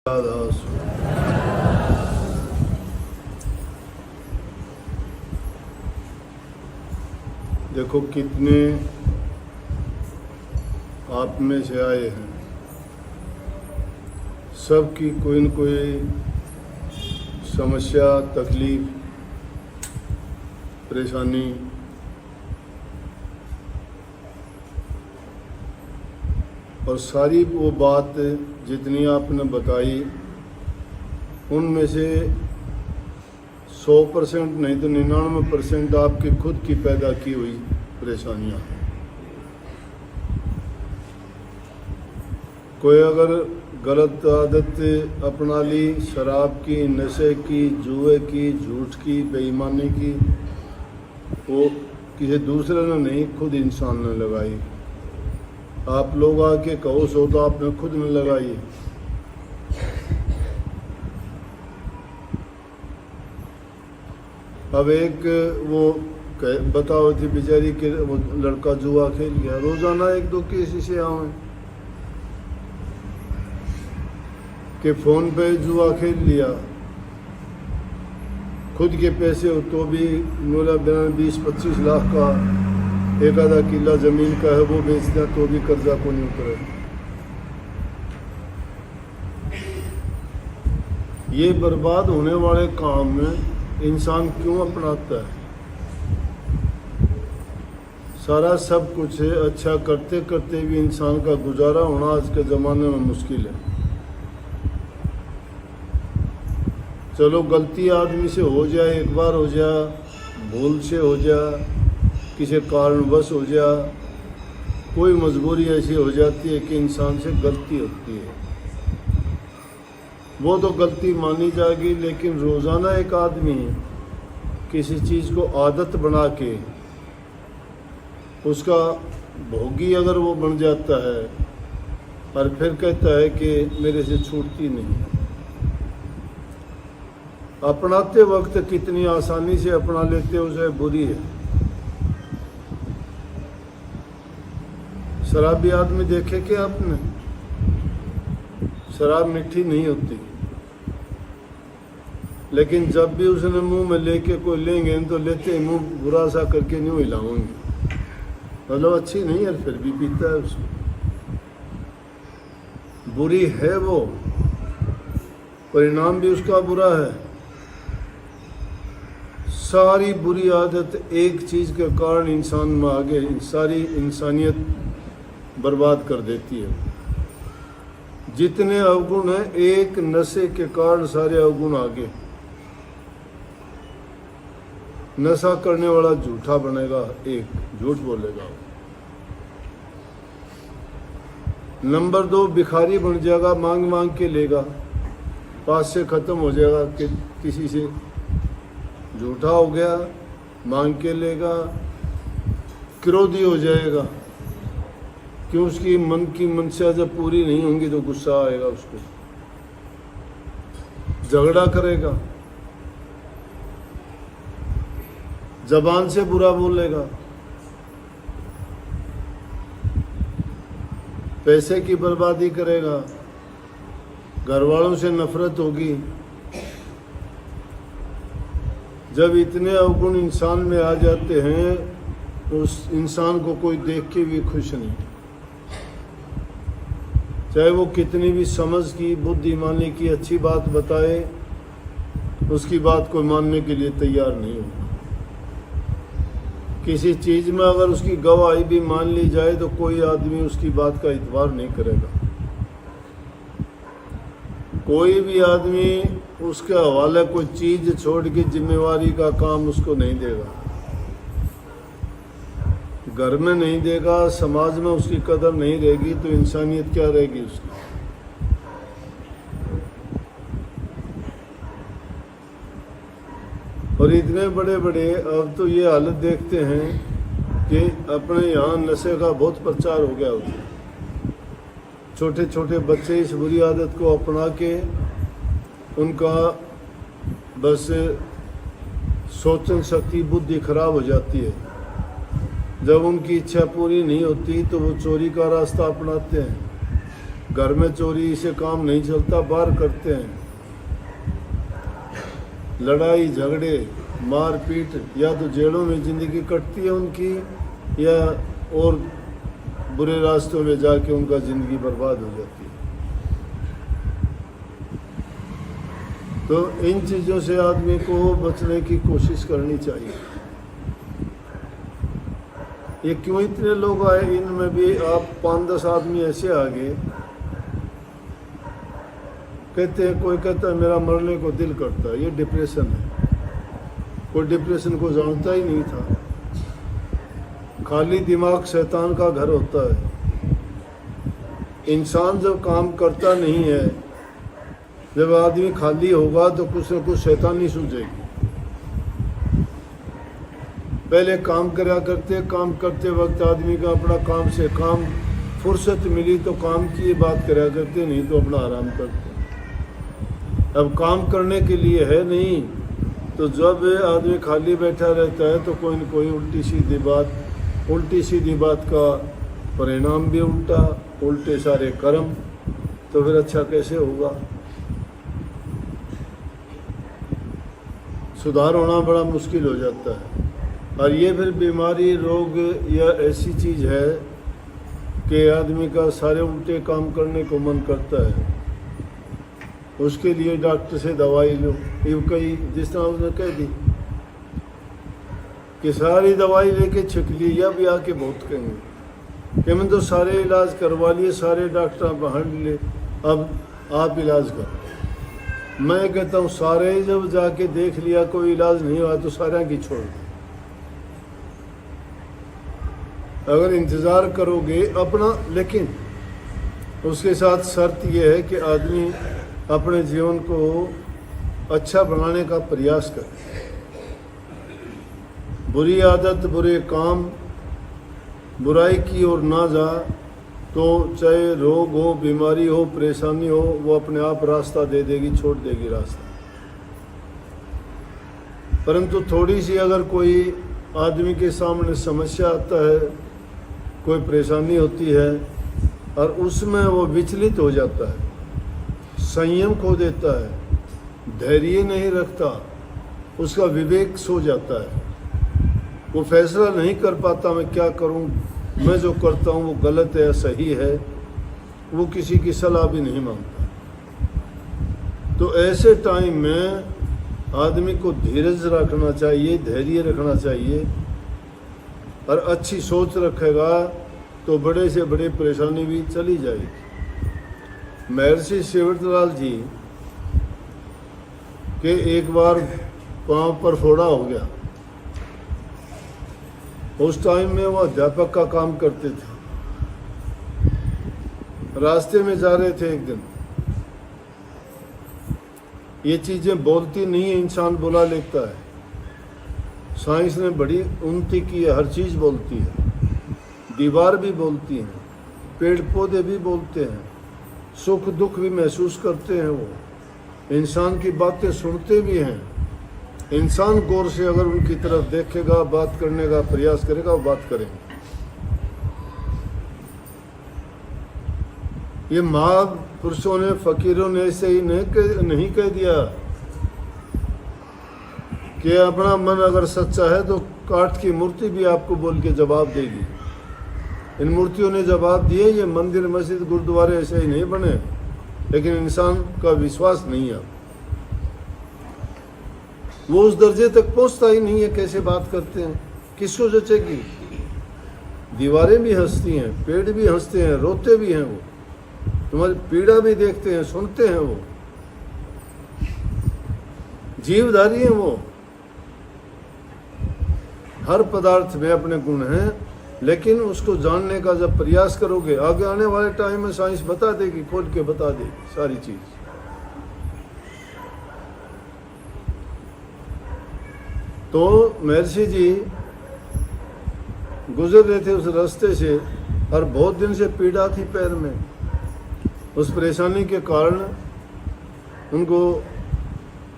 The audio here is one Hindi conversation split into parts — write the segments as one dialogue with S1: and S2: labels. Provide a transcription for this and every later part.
S1: दास। देखो कितने आप में से आए हैं, सबकी कोई न कोई समस्या, तकलीफ, परेशानी और सारी वो बात जितनी आपने बताई उनमें से 100% नहीं तो 99% आपकी खुद की पैदा की हुई परेशानियां हैं। कोई अगर गलत आदत अपना ली, शराब की, नशे की, जुए की, झूठ की, बेईमानी की, वो किसी दूसरे ने नहीं, खुद इंसान ने लगाई। आप लोग आके कहो सो तो आपने खुद न लगाई। अब एक वो बताओ थी बेचारी के वो लड़का जुआ खेल गया, रोजाना 1-2 केस इसे आए कि फोन पे जुआ खेल लिया, खुद के पैसे हो तो भी मोला 20-25 लाख का 1-आधा किला जमीन का है वो बेच दिया तो भी कर्जा को नहीं उतरे। ये बर्बाद होने वाले काम में इंसान क्यों अपनाता है? सारा सब कुछ है, अच्छा करते करते भी इंसान का गुजारा होना आज के ज़माने में मुश्किल है। चलो गलती आदमी से हो जाए, एक बार हो जाए, भूल से हो जाए, किसी कारणवश हो जाए, कोई मजबूरी ऐसी हो जाती है कि इंसान से गलती होती है, वो तो गलती मानी जाएगी। लेकिन रोज़ाना एक आदमी किसी चीज़ को आदत बना के उसका भोगी अगर वो बन जाता है और फिर कहता है कि मेरे से छूटती नहीं, अपनाते वक्त कितनी आसानी से अपना लेते उसे बुरी है। शराबी आदमी देखे कि आपने, शराब मीठी नहीं होती, लेकिन जब भी उसने मुंह में लेके कोई लेंगे तो लेते ही मुंह बुरा सा करके नहीं हिलाऊंगे, मतलब अच्छी नहीं है, फिर भी पीता है उसको। बुरी है वो, परिणाम भी उसका बुरा है। सारी बुरी आदत एक चीज़ के कारण इंसान में आगे सारी इंसानियत बर्बाद कर देती है। जितने अवगुण हैं एक नशे के कारण सारे अवगुण आगे। नशा करने वाला झूठा बनेगा, एक झूठ बोलेगा। नंबर 2 भिखारी बन जाएगा, मांग मांग के लेगा, पास से खत्म हो जाएगा कि किसी से झूठा हो गया, मांग के लेगा। क्रोधी हो जाएगा कि उसकी मन की मंशा जब पूरी नहीं होंगी तो गुस्सा आएगा उसको, झगड़ा करेगा, जबान से बुरा बोलेगा, पैसे की बर्बादी करेगा, घर वालों से नफरत होगी। जब इतने अवगुण इंसान में आ जाते हैं तो उस इंसान को कोई देख के भी खुश नहीं, चाहे वो कितनी भी समझ की, बुद्धिमानी की अच्छी बात बताए, उसकी बात को मानने के लिए तैयार नहीं होगा। किसी चीज़ में अगर उसकी गवाही भी मान ली जाए तो कोई आदमी उसकी बात का इतबार नहीं करेगा। कोई भी आदमी उसके हवाले कोई चीज़ छोड़ के जिम्मेवारी का काम उसको नहीं देगा, घर में नहीं देगा, समाज में उसकी कदर नहीं रहेगी तो इंसानियत क्या रहेगी उसकी। और इतने बड़े बड़े अब तो ये हालत देखते हैं कि अपने यहाँ नशे का बहुत प्रचार हो गया होता है। छोटे छोटे बच्चे इस बुरी आदत को अपना के उनका बस सोचन शक्ति, बुद्धि खराब हो जाती है। जब उनकी इच्छा पूरी नहीं होती तो वो चोरी का रास्ता अपनाते हैं, घर में चोरी से काम नहीं चलता, बाहर करते हैं। लड़ाई झगड़े मारपीट, या तो जेलों में ज़िंदगी कटती है उनकी, या और बुरे रास्तों में जाके उनका ज़िंदगी बर्बाद हो जाती है। तो इन चीज़ों से आदमी को बचने की कोशिश करनी चाहिए। ये क्यों इतने लोग आए, इनमें भी आप 5-10 आदमी ऐसे आ गए, कहते हैं, कोई कहता है मेरा मरने को दिल करता है, ये डिप्रेशन है। कोई डिप्रेशन को जानता ही नहीं था। खाली दिमाग शैतान का घर होता है। इंसान जब काम करता नहीं है, जब आदमी खाली होगा तो कुछ न कुछ शैतानी सूझेगी। पहले काम करा करते, काम करते वक्त आदमी का अपना काम से काम फुर्सत मिली तो काम की बात करा करते, नहीं तो अपना आराम करते। अब काम करने के लिए है नहीं, तो जब आदमी खाली बैठा रहता है तो कोई न कोई उल्टी सीधी बात का परिणाम भी उल्टा, उल्टे सारे कर्म, तो फिर अच्छा कैसे होगा। सुधार होना बड़ा मुश्किल हो जाता है। और ये फिर बीमारी, रोग या ऐसी चीज़ है कि आदमी का सारे उल्टे काम करने को मन करता है। उसके लिए डॉक्टर से दवाई लो, ये कई जिस तरह उसने कह दी कि सारी दवाई लेके छिक ली, या भी आके बहुत कहेंगे कि मैंने तो सारे इलाज करवा लिए, सारे डॉक्टर बाहर ले, अब आप इलाज करो। मैं कहता हूँ सारे जब जाके देख लिया कोई इलाज नहीं हुआ तो सारा की छोड़ दो। अगर इंतज़ार करोगे अपना, लेकिन उसके साथ शर्त यह है कि आदमी अपने जीवन को अच्छा बनाने का प्रयास करे। बुरी आदत, बुरे काम, बुराई की ओर ना जा, तो चाहे रोग हो, बीमारी हो, परेशानी हो, वो अपने आप रास्ता दे देगी, छोड़ देगी रास्ता। परंतु थोड़ी सी अगर कोई आदमी के सामने समस्या आता है, कोई परेशानी होती है और उसमें वो विचलित हो जाता है, संयम खो देता है, धैर्य नहीं रखता, उसका विवेक सो जाता है, वो फैसला नहीं कर पाता मैं क्या करूं, मैं जो करता हूं वो गलत है या सही है, वो किसी की सलाह भी नहीं मांगता। तो ऐसे टाइम में आदमी को धीरज रखना चाहिए, धैर्य रखना चाहिए, और अच्छी सोच रखेगा तो बड़े से बड़े परेशानी भी चली जाएगी। महर्षि शिवदयाल जी के एक बार पांव पर फोड़ा हो गया। उस टाइम में वो अध्यापक का काम करते थे। रास्ते में जा रहे थे एक दिन, ये चीज़ें बोलती नहीं है, इंसान बुला लेता है। साइंस ने बड़ी उन्नति की है, हर चीज़ बोलती है, दीवार भी बोलती है, पेड़ पौधे भी बोलते हैं, सुख दुख भी महसूस करते हैं, वो इंसान की बातें सुनते भी हैं। इंसान गौर से अगर उनकी तरफ देखेगा, बात करने का प्रयास करेगा, वो बात करेंगे। ये महापुरुषों ने, फकीरों ने ऐसे ही नहीं कह दिया कि अपना मन अगर सच्चा है तो काठ की मूर्ति भी आपको बोल के जवाब देगी। इन मूर्तियों ने जवाब दिए। ये मंदिर, मस्जिद, गुरुद्वारे ऐसे ही नहीं बने, लेकिन इंसान का विश्वास नहीं है, वो उस दर्जे तक पहुंचता ही नहीं है। कैसे बात करते हैं, किसको जचेगी? दीवारें भी हंसती हैं, पेड़ भी हंसते हैं, रोते भी हैं, वो तुम्हारी पीड़ा भी देखते हैं, सुनते हैं, वो जीवधारी हैं। वो हर पदार्थ में अपने गुण हैं, लेकिन उसको जानने का जब प्रयास करोगे, आगे आने वाले टाइम में साइंस बता देगी, खोल के बता देगी सारी चीज। तो महर्षि जी गुजर रहे थे उस रास्ते से, और बहुत दिन से पीड़ा थी पैर में। उस परेशानी के कारण उनको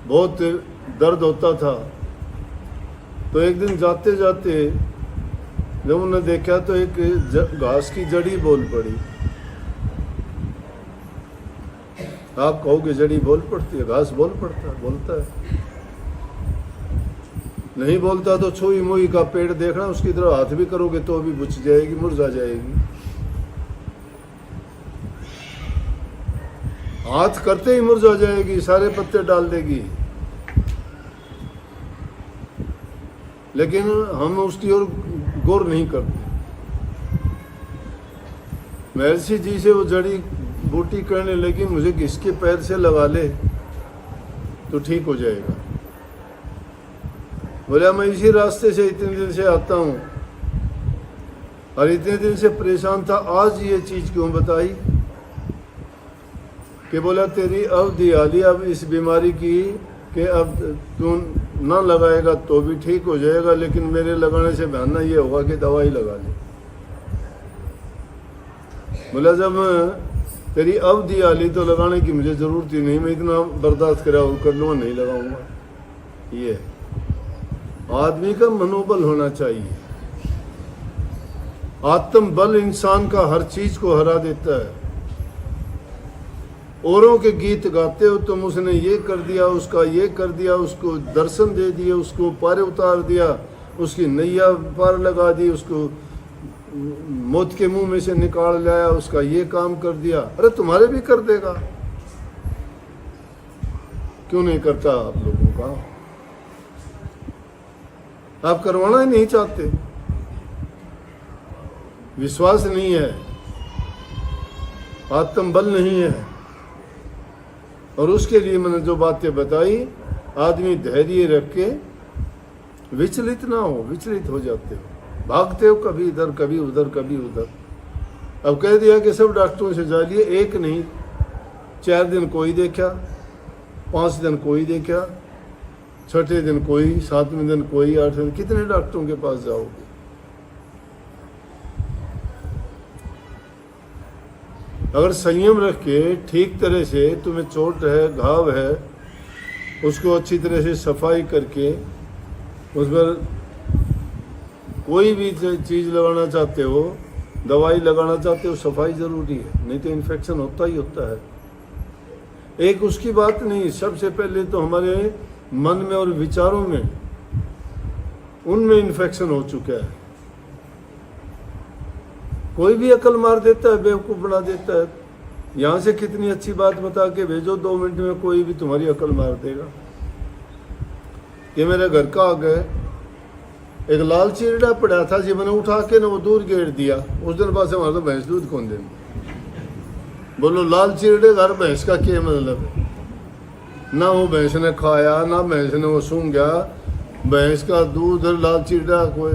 S1: बहुत दर्द होता था। तो एक दिन जाते जाते जब उन्होंने देखा तो एक घास की जड़ी बोल पड़ी। आप कहोगे जड़ी बोल पड़ती है, घास बोल पड़ता है, बोलता है। नहीं बोलता तो छुई मुई का पेड़ देखना, उसकी तरफ हाथ भी करोगे तो भी बुझ जाएगी, मुरझा जाएगी। हाथ करते ही मुरझा जाएगी, सारे पत्ते डाल देगी। लेकिन हम उसकी ओर गौर नहीं करते। महर्षि जी से वो जड़ी बूटी करने लगी, मुझे किसके पैर से लगा ले तो ठीक हो जाएगा। बोला मैं इसी रास्ते से इतने दिन से आता हूं और इतने दिन से परेशान था, आज ये चीज क्यों बताई कि बोला तेरी अवधि आ ली अब इस बीमारी की कि अब तू ना लगाएगा तो भी ठीक हो जाएगा, लेकिन मेरे लगाने से बहाना ये होगा कि दवाई लगा ले। बोला जब तेरी अवधि आ ली तो लगाने की मुझे जरूरत ही नहीं, मैं इतना बर्दाश्त कर लूँगा, नहीं लगाऊंगा। ये आदमी का मनोबल होना चाहिए। आत्मबल इंसान का हर चीज को हरा देता है। औरों के गीत गाते हो तुम, उसने ये कर दिया, उसका ये कर दिया, उसको दर्शन दे दिए, उसको पार उतार दिया, उसकी नैया पार लगा दी, उसको मौत के मुंह में से निकाल लाया, उसका ये काम कर दिया। अरे तुम्हारे भी कर देगा, क्यों नहीं करता आप लोगों का? आप करवाना ही नहीं चाहते, विश्वास नहीं है, आत्मबल नहीं है। और उसके लिए मैंने जो बातें बताई, आदमी धैर्य रख के विचलित ना हो। विचलित हो जाते हो, भागते हो कभी इधर कभी उधर कभी उधर। अब कह दिया कि सब डॉक्टरों से जा लिए, एक नहीं, 4 दिन कोई देखा, 5 दिन कोई देखा, 6ठे दिन कोई, 7वें दिन कोई, 8वें दिन, कितने डॉक्टरों के पास जाओगे? अगर संयम रख के ठीक तरह से, तुम्हें चोट है, घाव है, उसको अच्छी तरह से सफाई करके उस पर कोई भी चीज़ लगाना चाहते हो, दवाई लगाना चाहते हो, सफाई ज़रूरी है, नहीं तो इन्फेक्शन होता ही होता है। एक उसकी बात नहीं, सबसे पहले तो हमारे मन में और विचारों में, उनमें इन्फेक्शन हो चुका है। कोई भी अकल मार देता है, बेवकूफ़ बना देता है। यहाँ से कितनी अच्छी बात बता के भेजो, 2 मिनट में कोई भी तुम्हारी अकल मार देगा। ये मेरे घर का आ गए, एक लाल चिरड़ा पड़ा था जी, मैंने उठा के ना वो दूध गेर दिया। उस दिन बाद से हमारा तो भैंस दूध कौन दे। बोलो लाल चिरड़े घर भैंस का क्या मतलब है? ना वो भैंस ने खाया, ना भैंस ने वो सूंघ गया। भैंस का दूध और लाल चिरड़ा कोई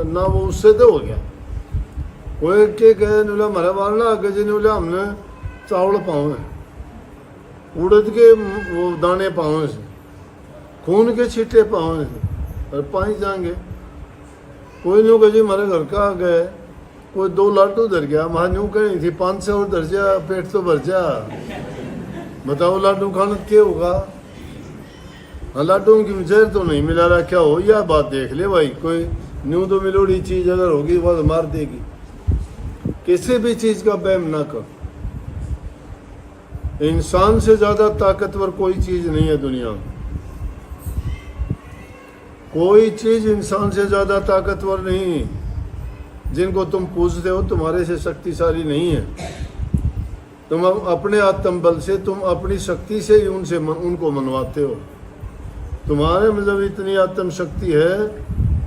S1: ना, वो उससे तो हो गया। कोई के गए नुला मरा मारना आगे जी, नुला हमने चावल पावे, उड़द के वो दाने पावे से, खून के छींटे पावे से, और पाई जाएंगे। कोई न्यू कहे जी हमारे घर का आ गए, कोई 2 लाडू धर गया, वहाँ न्यू कहीं थी 500 और धर जा, पेट तो भर जा। बताओ लाडू खाना क्या होगा? हाँ, लाडू की जहर तो नहीं मिला रहा, क्या हो या बात देख ले भाई। कोई न्यू तो मिलोड़ी चीज अगर होगी वह तो मार देगी। किसी भी चीज का वहम ना कर। इंसान से ज्यादा ताकतवर कोई चीज नहीं है दुनिया में। कोई चीज इंसान से ज्यादा ताकतवर नहीं। जिनको तुम पूजते हो तुम्हारे से शक्तिशाली नहीं है। तुम अपने आत्मबल से, तुम अपनी शक्ति से ही उनको मनवाते हो। तुम्हारे में जब इतनी आत्म शक्ति है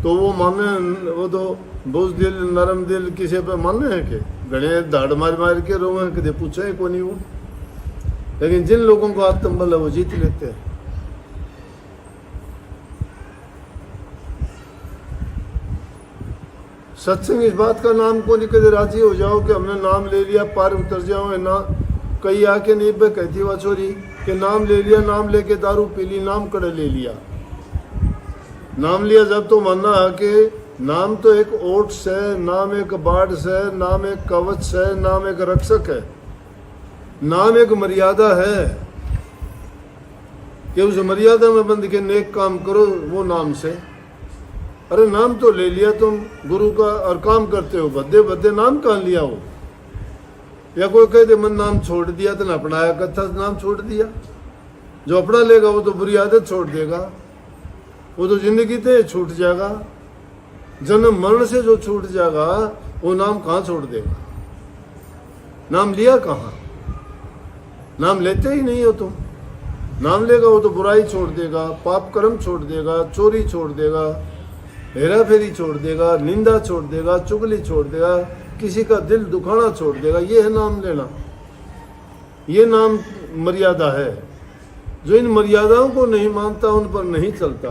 S1: तो वो माने, वो तो बुज़दिल नरम दिल किसी पे माने हैं कि गणे दाड़ मार मार के रोवे कदे पूछे को नहीं वो। लेकिन जिन लोगों को आत्मबल है वो जीत लेते हैं। सत्संग इस बात का नाम को नहीं कदे राजी हो जाओ कि हमने नाम ले लिया पार उतर जाओ ना। कई आके नहीं पे कहती वह छोरी कि नाम ले लिया, नाम लेके दारू पी ली, नाम कड़े ले लिया। नाम लिया जब तो मानना है कि नाम तो एक ओट्स है, नाम एक बाढ़ है, नाम एक कवच है, नाम एक रक्षक है, नाम एक मर्यादा है कि उस मर्यादा में बंद के नेक काम करो वो नाम से। अरे नाम तो ले लिया तुम गुरु का और काम करते हो, भद्दे भद्दे नाम कहाँ लिया हो? या कोई कह दे मन नाम छोड़ दिया तो ना अपनाया कथा नाम छोड़ दिया। जो अपना लेगा वो तो बुरी आदत छोड़ देगा, वो तो जिंदगी से छूट जाएगा। जन्म मरण से जो छूट जाएगा वो नाम कहाँ छोड़ देगा? नाम लिया कहाँ? नाम लेते ही नहीं हो तुम। नाम लेगा वो तो बुराई छोड़ देगा, पाप कर्म छोड़ देगा, चोरी छोड़ देगा, हेरा फेरी छोड़ देगा, निंदा छोड़ देगा, चुगली छोड़ देगा, किसी का दिल दुखाना छोड़ देगा। ये है नाम लेना, ये नाम मर्यादा है। जो इन मर्यादाओं को नहीं मानता उन पर नहीं चलता।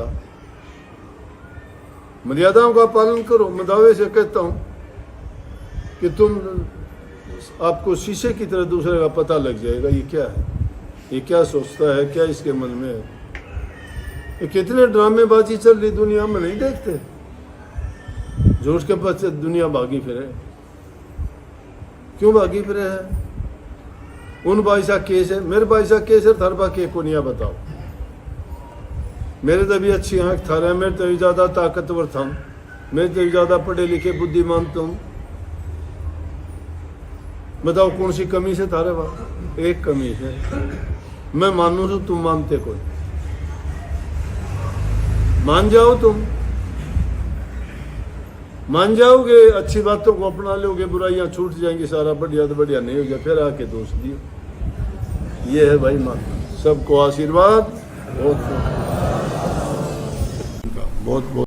S1: मर्यादाओं का पालन करो। मैं दावे से कहता हूं कि तुम आपको शीशे की तरह दूसरे का पता लग जाएगा ये क्या है, ये क्या सोचता है, क्या इसके मन में है। ये कितने ड्रामेबाजी चल रही दुनिया में नहीं देखते? झूठ के पीछे दुनिया भागी फिरे। क्यों भागी फिरे है? उन भाई सा केस है, मेरे भाई सा केस है, थरबा के को नहीं बताओ। मेरे तो भी अच्छी आंख थारे, मेरे तो भी ज्यादा ताकतवर था, मेरे तो भी ज्यादा पढ़े लिखे बुद्धिमान तुम। बताओ कौन सी कमी से थारे बाप? एक कमी है, मैं मानू तो तुम मानते कोई। मान जाओ, तुम मान जाओगे, अच्छी बातों को अपना लोगे, बुराइयां छूट जाएंगी, सारा बढ़िया तो बढ़िया नहीं हो गया, फिर आके दोष दियो। ये है भाई मान। सबको आशीर्वाद बहुत बहुत।